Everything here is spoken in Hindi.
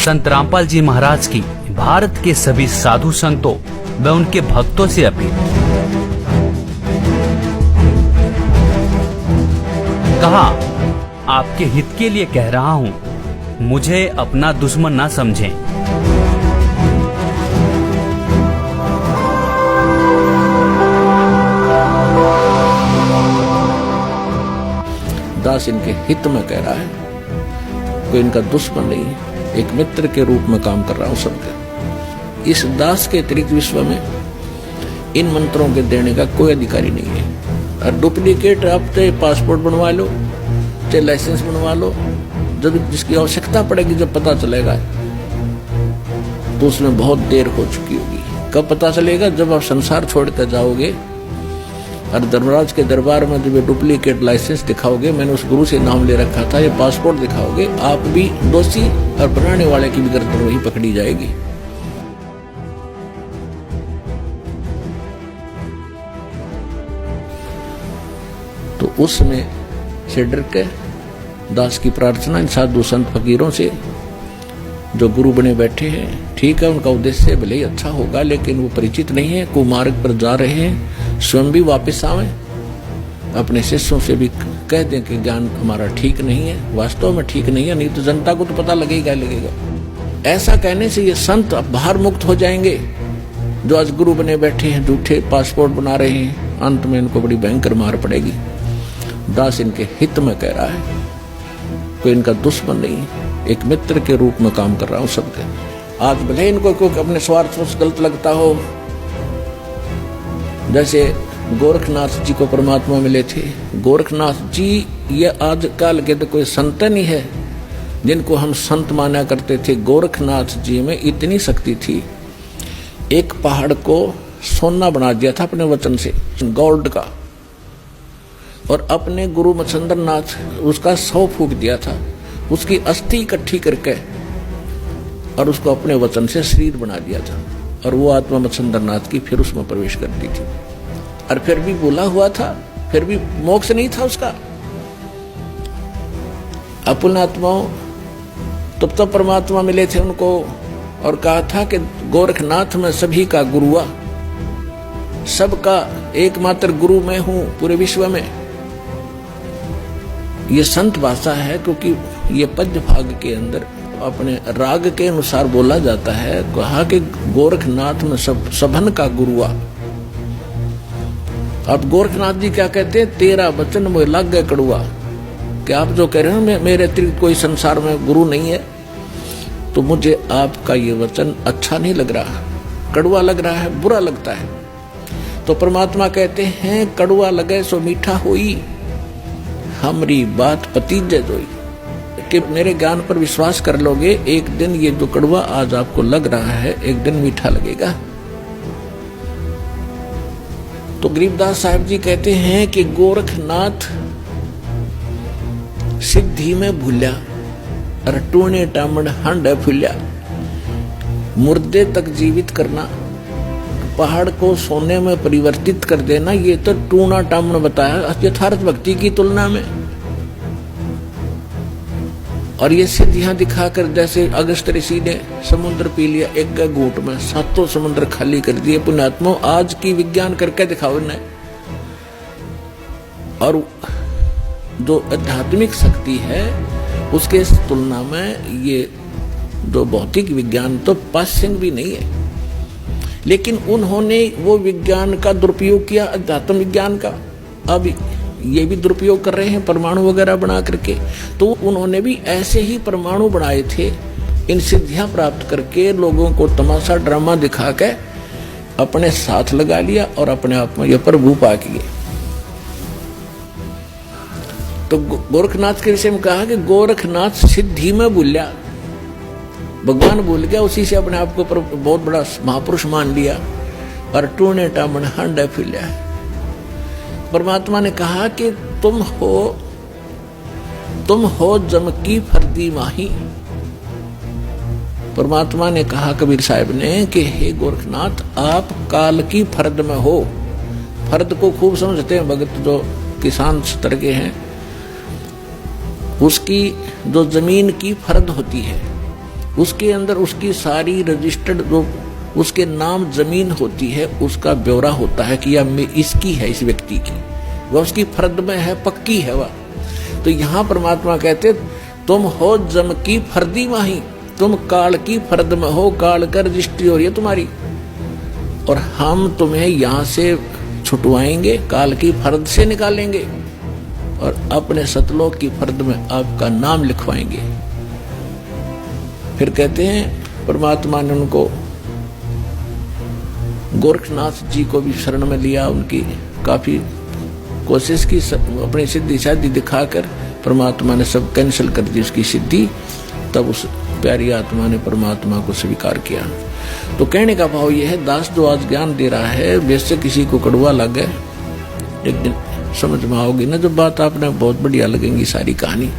संत रामपाल जी महाराज की भारत के सभी साधु संतों व उनके भक्तों से अपील। कहा, आपके हित के लिए कह रहा हूँ, मुझे अपना दुश्मन ना समझें। दास इनके हित में कह रहा है, कोई इनका दुश्मन नहीं है, एक मित्र के रूप में काम कर रहा हूं सबके। इस दास के अतिरिक्त विश्व में इन मंत्रों के देने का कोई अधिकारी नहीं है। और डुप्लीकेट आप चाहे पासपोर्ट बनवा लो, चाहे लाइसेंस बनवा लो, जब जिसकी आवश्यकता पड़ेगी, जब पता चलेगा तो उसमें बहुत देर हो चुकी होगी। कब पता चलेगा? जब आप संसार छोड़ कर जाओगे और धर्मराज के दरबार में जब ये डुप्लीकेट लाइसेंस दिखाओगे, मैंने उस गुरु से नाम ले रखा था, ये पासपोर्ट दिखाओगे, आप भी दोषी और बनाने वाले की भी गर्दन वही पकड़ी जाएगी। तो उसमें से डर के दास की प्रार्थना इन साधु संत फकीरों से जो गुरु बने बैठे हैं, ठीक है, उनका उद्देश्य भले ही अच्छा होगा, लेकिन वो परिचित नहीं है, कुमार्ग पर जा रहे हैं, स्वयं भी वापस आवे, अपने शिष्यों से भी कह दें कि ज्ञान हमारा ठीक नहीं है, वास्तव में ठीक नहीं है, नहीं तो जनता को तो पता लगेगा। ऐसा कहने से ये संत अब बाहर मुक्त हो जाएंगे, जो आज गुरु बने बैठे हैं, झूठे पासपोर्ट बना रहे हैं, अंत में इनको बड़ी भयंकर मार पड़ेगी। दास इनके हित में कह रहा है, कोई इनका दुश्मन नहीं, एक मित्र के रूप में काम कर रहा हूं सबके। आज भले इनको कोई अपने स्वार्थ से गलत लगता हो, जैसे गोरखनाथ जी को परमात्मा मिले थे। गोरखनाथ जी ये आजकल के तो कोई संत नहीं है जिनको हम संत माना करते थे। गोरखनाथ जी में इतनी शक्ति थी, एक पहाड़ को सोना बना दिया था अपने वचन से, गोल्ड का, और अपने गुरु मच्छिंद्र नाथ उसका 100 फूक दिया था, उसकी अस्थि इकट्ठी करके और उसको अपने वचन से शरीर बना दिया था। और वो आत्मा मच्छिंद्र नाथ की फिर उसमें प्रवेश करती थी, और फिर भी बोला हुआ था, फिर भी मोक्ष नहीं था उसका। अपुन आत्माओं तब परमात्मा मिले थे उनको, और कहा था कि गोरखनाथ में सभी का गुरु हुआ, सबका एकमात्र गुरु मैं हूं पूरे विश्व में। ये संत भाषा है, क्योंकि ये पद्य भाग के अंदर अपने राग के अनुसार बोला जाता है। कहा कि गोरखनाथ में सबन का गुरुआ। अब गोरखनाथ जी क्या कहते हैं, तेरा वचन मुझे लग गए कड़ुआ, कि आप जो कह रहे हो मेरे अतिरिक्त कोई संसार में गुरु नहीं है, तो मुझे आपका ये वचन अच्छा नहीं लग रहा, कड़ुआ लग रहा है, बुरा लगता है। तो परमात्मा कहते हैं, कड़ुआ लगे सो मीठा होई, हमारी बात पतीजे दोई, कि मेरे ज्ञान पर विश्वास कर लोगे, एक दिन ये जो कड़वा आज आपको लग रहा है, एक दिन मीठा लगेगा। तो गरीबदास साहब जी कहते हैं कि गोरखनाथ सिद्धि में भूल्या, और टूने टामण हंड फुल्या। मुर्दे तक जीवित करना, पहाड़ को सोने में परिवर्तित कर देना, ये तो टूना टामण बताया यथार्थ भक्ति की तुलना में। और ये सिद्धियां दिखाकर, जैसे अगस्त ऋषि ने समुद्र पी लिया एक घूंट में, 7 समुद्र खाली कर दिए। पुण्यात्मा आज की विज्ञान करके दिखाओ इन्हें। और जो आध्यात्मिक शक्ति है उसके तुलना में ये जो भौतिक विज्ञान तो पासिंग भी नहीं है। लेकिन उन्होंने वो विज्ञान का दुरुपयोग किया, अध्यात्म विज्ञान का। अब ये भी दुरुपयोग कर रहे हैं परमाणु वगैरह बना करके। तो उन्होंने भी ऐसे ही परमाणु बनाए थे, इन सिद्धियां प्राप्त करके लोगों को तमाशा ड्रामा दिखा के अपने साथ लगा लिया और अपने आप में ये प्रभु पा किए। तो गोरखनाथ के विषय में कहा कि गोरखनाथ सिद्धि में भूल्या, भगवान भूल गया, उसी से अपने आप को बहुत बड़ा महापुरुष मान लिया, और टूने टामण हंड फुल्या। परमात्मा ने कहा कि तुम हो जम की फर्दी माही। परमात्मा ने कहा कबीर साहब ने कि हे गोरखनाथ, आप काल की फर्द में हो। फर्द को खूब समझते हैं भगत जो किसान स्तर के हैं, उसकी जो जमीन की फर्द होती है, उसके अंदर उसकी सारी रजिस्टर्ड जो उसके नाम जमीन होती है उसका ब्यौरा होता है कि यह इसकी है, इस व्यक्ति की, वह उसकी फर्द में है, पक्की है वह। तो यहां परमात्मा कहते तुम हो जम की फर्दी माही, तुम काल की फर्द में हो, काल का रजिस्ट्री हो रही है तुम्हारी, और हम तुम्हें यहां से छुटवाएंगे, काल की फर्द से निकालेंगे और अपने सतलोक की फर्द में आपका नाम लिखवाएंगे। फिर कहते हैं परमात्मा ने उनको गोरखनाथ जी को भी शरण में लिया, उनकी काफी कोशिश की, अपनी सिद्धि शादी दिखाकर परमात्मा ने सब कैंसिल कर दी उसकी सिद्धि। तब उस प्यारी आत्मा ने परमात्मा को स्वीकार किया। तो कहने का भाव यह है, दास जो आज ज्ञान दे रहा है, वैसे किसी को कड़वा लगे, एक दिन समझ में आओगी ना जब बात, आपने बहुत बढ़िया लगेंगी सारी कहानी।